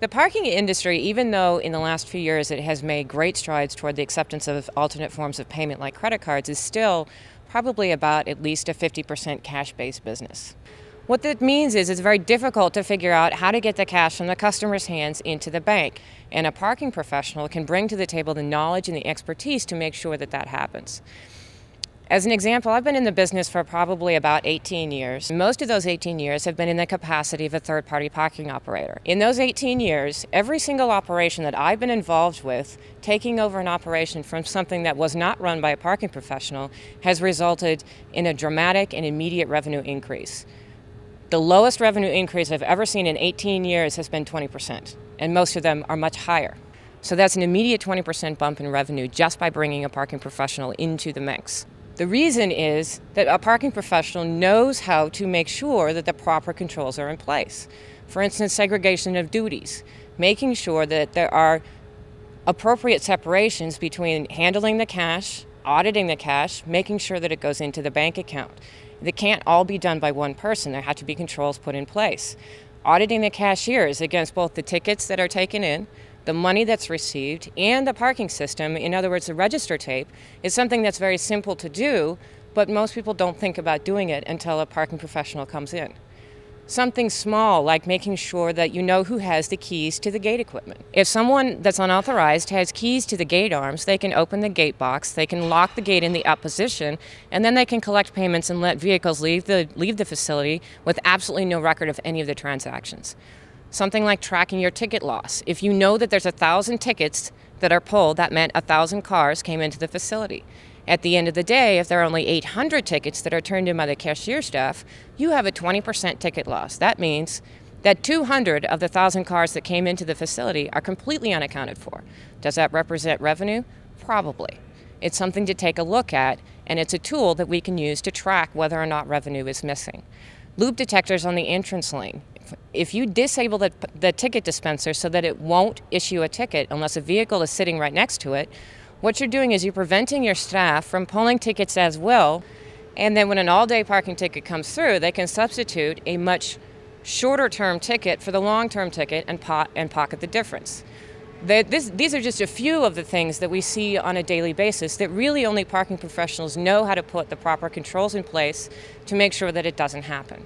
The parking industry, even though in the last few years it has made great strides toward the acceptance of alternate forms of payment like credit cards, is still probably about at least a 50% cash-based business. What that means is it's very difficult to figure out how to get the cash from the customer's hands into the bank, and a parking professional can bring to the table the knowledge and the expertise to make sure that that happens. As an example, I've been in the business for probably about 18 years. Most of those 18 years have been in the capacity of a third-party parking operator. In those 18 years, every single operation that I've been involved with, taking over an operation from something that was not run by a parking professional, has resulted in a dramatic and immediate revenue increase. The lowest revenue increase I've ever seen in 18 years has been 20%, and most of them are much higher. So that's an immediate 20% bump in revenue just by bringing a parking professional into the mix. The reason is that a parking professional knows how to make sure that the proper controls are in place. For instance, segregation of duties, making sure that there are appropriate separations between handling the cash, auditing the cash, making sure that it goes into the bank account. That can't all be done by one person. There have to be controls put in place. Auditing the cashiers against both the tickets that are taken in, the money that's received, and the parking system, in other words, the register tape, is something that's very simple to do, but most people don't think about doing it until a parking professional comes in. Something small like making sure that you know who has the keys to the gate equipment. If someone that's unauthorized has keys to the gate arms, they can open the gate box, they can lock the gate in the up position, and then they can collect payments and let vehicles leave the facility with absolutely no record of any of the transactions. Something like tracking your ticket loss. If you know that there's 1,000 tickets that are pulled, that meant 1,000 cars came into the facility. At the end of the day, if there are only 800 tickets that are turned in by the cashier staff, you have a 20% ticket loss. That means that 200 of the 1,000 cars that came into the facility are completely unaccounted for. Does that represent revenue? Probably. It's something to take a look at, and it's a tool that we can use to track whether or not revenue is missing. Loop detectors on the entrance lane. If you disable the ticket dispenser so that it won't issue a ticket unless a vehicle is sitting right next to it, what you're doing is you're preventing your staff from pulling tickets as well, and then when an all-day parking ticket comes through, they can substitute a much shorter-term ticket for the long-term ticket and pocket the difference. These are just a few of the things that we see on a daily basis that really only parking professionals know how to put the proper controls in place to make sure that it doesn't happen.